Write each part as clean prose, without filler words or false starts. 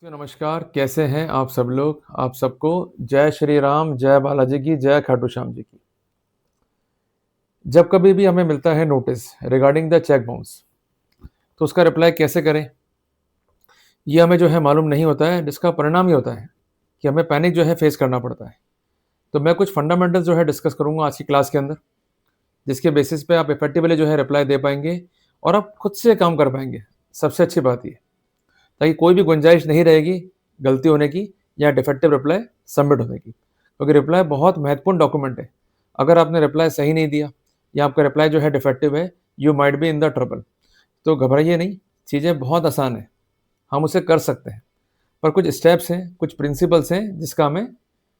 तो नमस्कार, कैसे हैं आप सब लोग? आप सबको जय श्री राम, जय बालाजी की, जय खाटू श्याम जी की। जब कभी भी हमें मिलता है notice regarding the cheque bounce, तो उसका रिप्लाई कैसे करें, ये हमें जो है मालूम नहीं होता है, जिसका परिणाम ये होता है कि हमें पैनिक जो है फेस करना पड़ता है। तो मैं कुछ फंडामेंटल्स जो है डिस्कस करूँगा आज की क्लास के अंदर, जिसके बेसिस पे आप इफेक्टिवली जो है रिप्लाई दे पाएंगे और आप खुद से काम कर पाएंगे। सबसे अच्छी बात ये, ताकि कोई भी गुंजाइश नहीं रहेगी गलती होने की या डिफेक्टिव रिप्लाई सबमिट होने की, क्योंकि रिप्लाई बहुत महत्वपूर्ण डॉक्यूमेंट है। अगर आपने रिप्लाई सही नहीं दिया या आपका रिप्लाई जो है डिफेक्टिव है, you might be in the trouble. तो घबराइए नहीं, चीज़ें बहुत आसान है, हम उसे कर सकते हैं। पर कुछ स्टेप्स हैं, कुछ प्रिंसिपल्स हैं जिसका हमें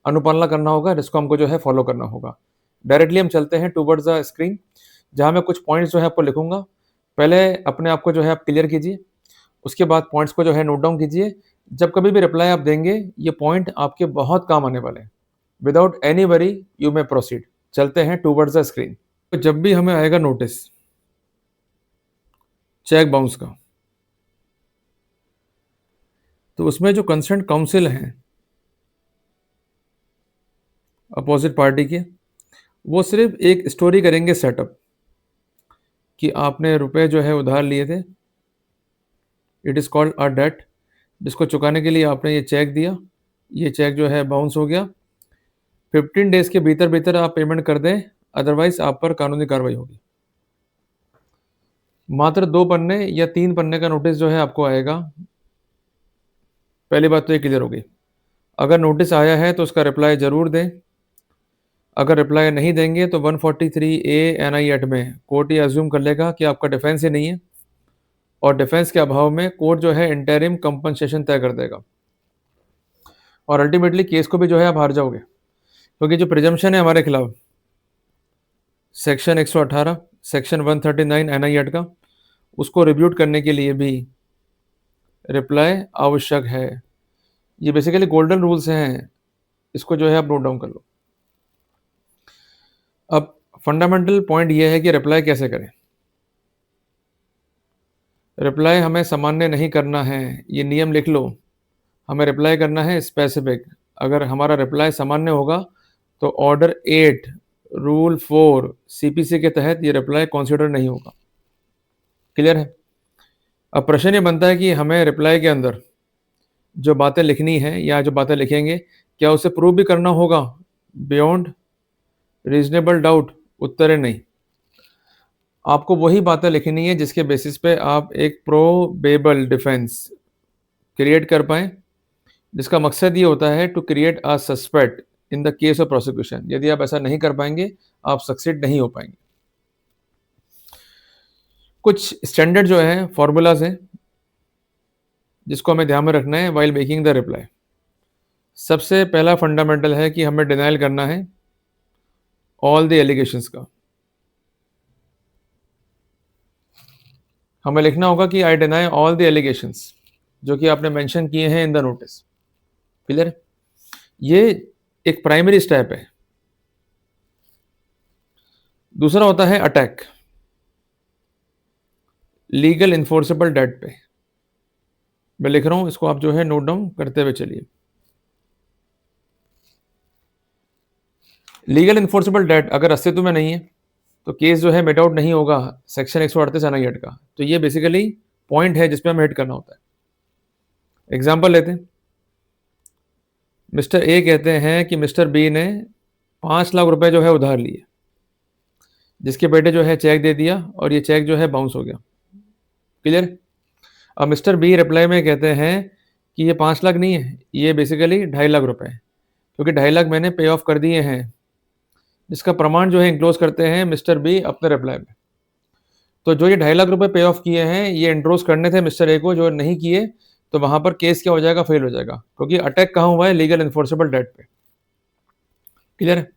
अनुपालना करना होगा, जिसको हमको जो है फॉलो करना होगा। डायरेक्टली हम चलते हैं टूवर्ड्स द स्क्रीन, जहाँ मैं कुछ पॉइंट्स जो है आपको लिखूंगा। पहले अपने आप को जो है आप क्लियर कीजिए, उसके बाद पॉइंट्स को जो है नोट डाउन कीजिए। जब कभी भी रिप्लाई आप देंगे, ये पॉइंट आपके बहुत काम आने वाले हैं। Without any worry you may proceed. चलते हैं टूवर्ड्स द स्क्रीन। तो जब भी हमें आएगा नोटिस चेक बाउंस का, तो उसमें जो कंसर्न काउंसिल हैं अपोजिट पार्टी के, वो सिर्फ एक स्टोरी करेंगे सेटअप कि आपने रुपए जो है उधार लिए थे, it is called a debt, जिसको चुकाने के लिए आपने ये चेक दिया, ये चेक जो है बाउंस हो गया। 15 डेज के भीतर भीतर आप पेमेंट कर दें, अदरवाइज आप पर कानूनी कार्रवाई होगी। मात्र 2 पन्ने या 3 पन्ने का नोटिस जो है आपको आएगा। पहली बात तो ये क्लियर हो गई। अगर नोटिस आया है तो उसका रिप्लाई ज़रूर दें। अगर रिप्लाई नहीं देंगे तो 143A एनआई एक्ट में कोर्ट ये अज्यूम कर लेगा कि आपका डिफेंस ही नहीं है, और डिफेंस के अभाव में कोर्ट जो है इंटरिम कंपनसेशन तय कर देगा, और अल्टीमेटली केस को भी जो है आप हार जाओगे, क्योंकि जो प्रिजम्पशन है हमारे खिलाफ सेक्शन 118, सेक्शन 139 एनआई एक्ट का, उसको रिब्यूट करने के लिए भी रिप्लाई आवश्यक है। ये बेसिकली गोल्डन रूल्स हैं, इसको जो है आप नोट डाउन कर लो। अब फंडामेंटल पॉइंट ये है कि रिप्लाई कैसे करें। रिप्लाई हमें सामान्य नहीं करना है, ये नियम लिख लो। हमें रिप्लाई करना है स्पेसिफिक। अगर हमारा रिप्लाई सामान्य होगा तो ऑर्डर 8 रूल 4 सीपीसी के तहत ये रिप्लाई कंसीडर नहीं होगा। क्लियर है? अब प्रश्न ये बनता है कि हमें रिप्लाई के अंदर जो बातें लिखनी है या जो बातें लिखेंगे, क्या उसे प्रूव भी करना होगा बियॉन्ड रीजनेबल डाउट? उत्तर है नहीं। आपको वही बातें लिखनी है जिसके बेसिस पे आप एक प्रोबेबल डिफेंस क्रिएट कर पाएँ, जिसका मकसद ये होता है to create a suspect in the case of prosecution. यदि आप ऐसा नहीं कर पाएंगे, आप सक्सीड नहीं हो पाएंगे। कुछ स्टैंडर्ड जो है फॉर्मूलाज हैं जिसको हमें ध्यान में रखना है वाइल मेकिंग द रिप्लाई। सबसे पहला फंडामेंटल है कि हमें डिनाइल करना है ऑल द एलिगेशंस का। हमें लिखना होगा कि I deny all the allegations जो कि आपने मेंशन किए हैं इन द नोटिस। क्लियर? ये एक प्राइमरी स्टेप है। दूसरा होता है अटैक लीगल इन्फोर्सेबल डेट पे। मैं लिख रहा हूं, इसको आप जो है नोट डाउन करते हुए चलिए। लीगल इन्फोर्सेबल डेट अगर अस्तित्व में नहीं है तो केस जो है मेट आउट नहीं होगा सेक्शन 138 एनआई एक्ट का। तो ये बेसिकली पॉइंट है जिसपे हमें हिट करना होता है। एग्जाम्पल लेते हैं। मिस्टर ए कहते हैं कि मिस्टर बी ने 5 लाख रुपए जो है उधार लिए, जिसके बेटे जो है चेक दे दिया और ये चेक जो है बाउंस हो गया। क्लियर? अब मिस्टर बी रिप्लाई में कहते हैं कि ये 5 लाख नहीं है, ये बेसिकली 2.5 लाख रुपए है, क्योंकि 2.5 लाख मैंने पे ऑफ कर दिए हैं, जिसका प्रमाण जो है इंक्लोज करते हैं मिस्टर बी अपने रिप्लाई में। तो जो ये 2.5 लाख रुपए पे ऑफ किए हैं, ये इंट्रोज करने थे मिस्टर ए को, जो नहीं किए तो वहां पर केस क्या हो जाएगा? फेल हो जाएगा, क्योंकि अटैक कहाँ हुआ है? लीगल इन्फोर्सेबल डेट पे। क्लियर है?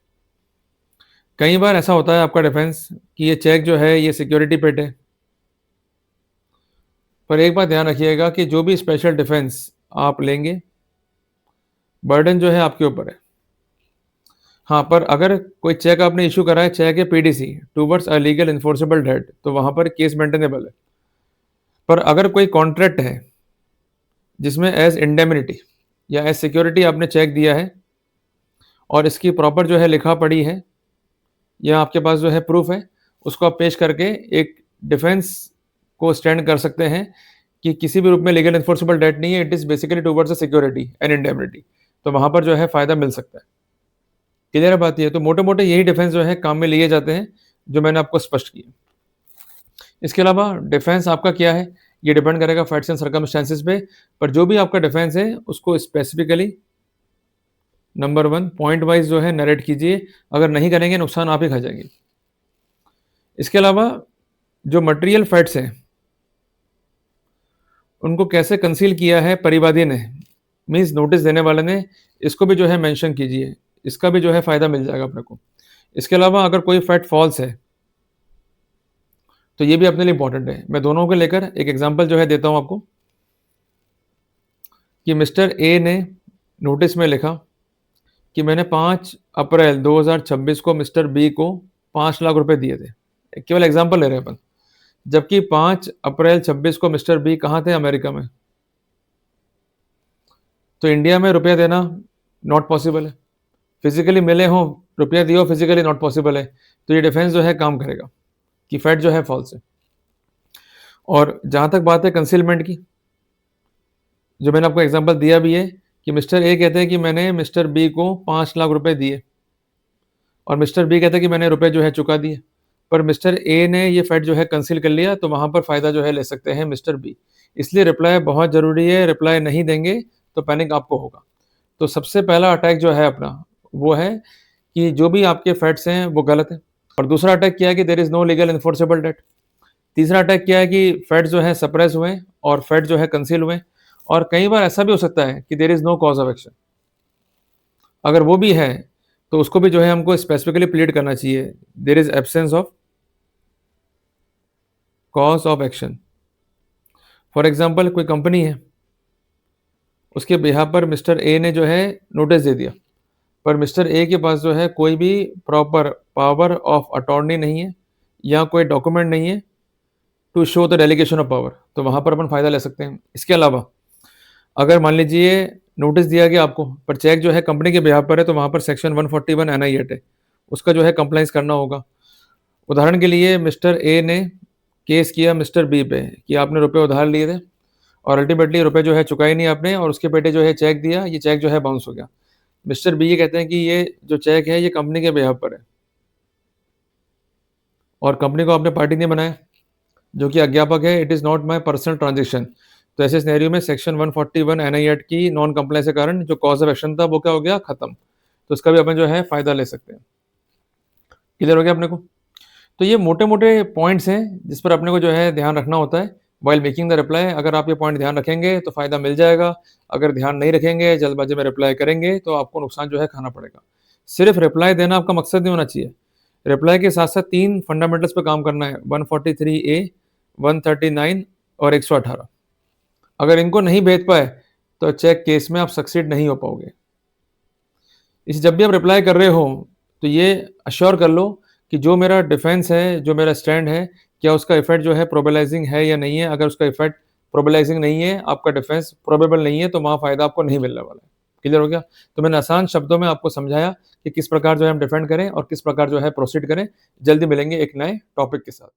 कई बार ऐसा होता है आपका डिफेंस कि ये चेक जो है ये सिक्योरिटी पेड है, पर एक बात ध्यान रखिएगा कि जो भी स्पेशल डिफेंस आप लेंगे, बर्डन जो है आपके ऊपर है। हाँ, पर अगर कोई चेक आपने इशू करा है, चेक है PDC towards a legal enforceable debt, तो वहां पर केस मेंटेनेबल है। पर अगर कोई कॉन्ट्रैक्ट है जिसमें एज इंडेमिनिटी या एज सिक्योरिटी आपने चेक दिया है और इसकी प्रॉपर जो है लिखा पढ़ी है या आपके पास जो है प्रूफ है, उसको आप पेश करके एक डिफेंस को स्टैंड कर सकते हैं कि किसी भी रूप में लीगल एनफोर्सेबल डेट नहीं है, it is basically towards a security and indemnity. तो वहाँ पर जो है फ़ायदा मिल सकता है। क्लियर है बात ये? तो मोटे-मोटे यही डिफेंस जो है काम में लिए जाते हैं, जो मैंने आपको स्पष्ट किया। इसके अलावा डिफेंस आपका क्या है, ये डिपेंड करेगा फैक्ट्स एंड सर्कमस्टेंसेस पे, पर जो भी आपका डिफेंस है, उसको स्पेसिफिकली नंबर 1 पॉइंट वाइज़ जो है नरेट कीजिए, अगर नहीं करेंगे नुकसान आप ही खा जाएँगे। इसके अलावा जो मटेरियल फैक्ट्स हैं, उनको कैसे कंसील किया है परिवादी ने, मीन्स नोटिस देने वाले ने, इसको भी जो है मेंशन कीजिए, इसका भी जो है फ़ायदा मिल जाएगा अपने को। इसके अलावा अगर कोई फैक्ट फ़ॉल्स है, तो ये भी अपने लिए इम्पोर्टेंट है। मैं दोनों को लेकर एक एग्ज़ाम्पल जो है देता हूँ आपको, कि मिस्टर ए ने नोटिस में लिखा कि मैंने 5 अप्रैल 2026 को मिस्टर बी को 5 लाख रुपए दिए थे। केवल एग्ज़ाम्पल ले रहे हैं अपन। जबकि 5 अप्रैल 26 को मिस्टर बी कहाँ थे? अमेरिका में। तो इंडिया में रुपया देना नॉट पॉसिबल है। फिज़िकली मिले हों, रुपया दिया हो, फिज़िकली नॉट पॉसिबल है। तो ये डिफेंस जो है काम करेगा कि फैक्ट जो है फ़ॉल्स है। और जहाँ तक बात है कंसीलमेंट की, जो मैंने आपको एग्ज़ाम्पल दिया भी है कि मिस्टर ए कहते हैं कि मैंने मिस्टर बी को 5 लाख रुपए दिए और मिस्टर बी कहता है कि मैंने रुपए जो है चुका दिए। पर मिस्टर ए ने ये फैक्ट जो है कंसील कर लिया, तो वहाँ पर फ़ायदा जो है ले सकते हैं मिस्टर बी। इसलिए रिप्लाई बहुत ज़रूरी है, रिप्लाई नहीं देंगे तो पैनिक आपको होगा। तो सबसे पहला अटैक जो है अपना, वो है कि जो भी आपके फैक्ट्स हैं वो गलत हैं। और दूसरा अटैक क्या है कि there is no legal enforceable debt. तीसरा अटैक क्या है कि फैक्ट्स जो है सप्रेस हुए और फैक्ट जो है कंसील हुए। और कई बार ऐसा भी हो सकता है कि there is no cause of action. अगर वो भी है, तो उसको भी जो है हमको स्पेसिफिकली प्लीड करना चाहिए। There is absence of cause of action. For example कोई कंपनी है, उसके बिहाफ़ पर मिस्टर ए ने जो है नोटिस दे दिया, पर मिस्टर ए के पास जो है कोई भी प्रॉपर पावर ऑफ अटॉर्नी नहीं है या कोई डॉक्यूमेंट नहीं है to show the delegation of power, तो वहाँ पर अपन फ़ायदा ले सकते हैं। इसके अलावा अगर मान लीजिए नोटिस दिया गया आपको, पर चेक जो है कंपनी के बिहाफ़ पर है, तो वहाँ पर सेक्शन 141 एनआई एक्ट है, उसका जो है कंप्लायंस करना होगा। उदाहरण के लिए मिस्टर ए ने केस किया मिस्टर बी पे कि आपने रुपए उधार लिए थे और अल्टीमेटली रुपए जो है चुकाए नहीं आपने और उसके बेटे जो है चेक दिया, ये चेक जो है बाउंस हो गया। मिस्टर बी ये कहते हैं कि ये जो चेक है ये कंपनी के बिहाफ़ पर है और कंपनी को आपने पार्टी नहीं बनाया, जो कि अज्ञापक है, it is not my personal transaction. तो ऐसे सिनेरियो में सेक्शन 141 एनआई एक्ट की नॉन कंप्लायंस के कारण जो कॉज़ ऑफ एक्शन था वो क्या हो गया? खत्म। तो इसका भी अपन जो है फ़ायदा ले सकते हैं। क्लियर हो गया अपने को? तो ये मोटे-मोटे पॉइंट्स हैं जिस पर अपने को जो है ध्यान रखना होता है व्हाइल मेकिंग द रिप्लाई। अगर आप ये पॉइंट ध्यान रखेंगे तो फ़ायदा मिल जाएगा। अगर ध्यान नहीं रखेंगे, जल्दबाज़ी में रिप्लाई करेंगे तो आपको नुकसान जो है खाना पड़ेगा। सिर्फ़ रिप्लाई देना आपका मकसद नहीं होना चाहिए। रिप्लाई के साथ-साथ 3 फंडामेंटल्स पे काम करना है, 143 ए, 139 और 118। अगर इनको नहीं भेद पाए, तो चेक केस में आप सक्सीड नहीं हो पाओगे। इस जब भी आप रिप्लाई कर रहे हो, तो ये अश्योर कर लो कि जो मेरा डिफेंस है, जो मेरा स्टैंड है, क्या उसका इफ़ेक्ट जो है प्रोबेलाइज़िंग है या नहीं है? अगर उसका इफ़ेक्ट प्रोबेलाइज़िंग नहीं है, आपका डिफेंस प्रोबेबल नहीं है, तो वहाँ फ़ायदा आपको नहीं मिलने वाला है। क्लियर हो गया? तो मैंने आसान शब्दों में आपको समझाया कि किस प्रकार जो है हम डिफेंड करें और किस प्रकार जो है प्रोसीड करें। जल्दी मिलेंगे एक नए टॉपिक के साथ।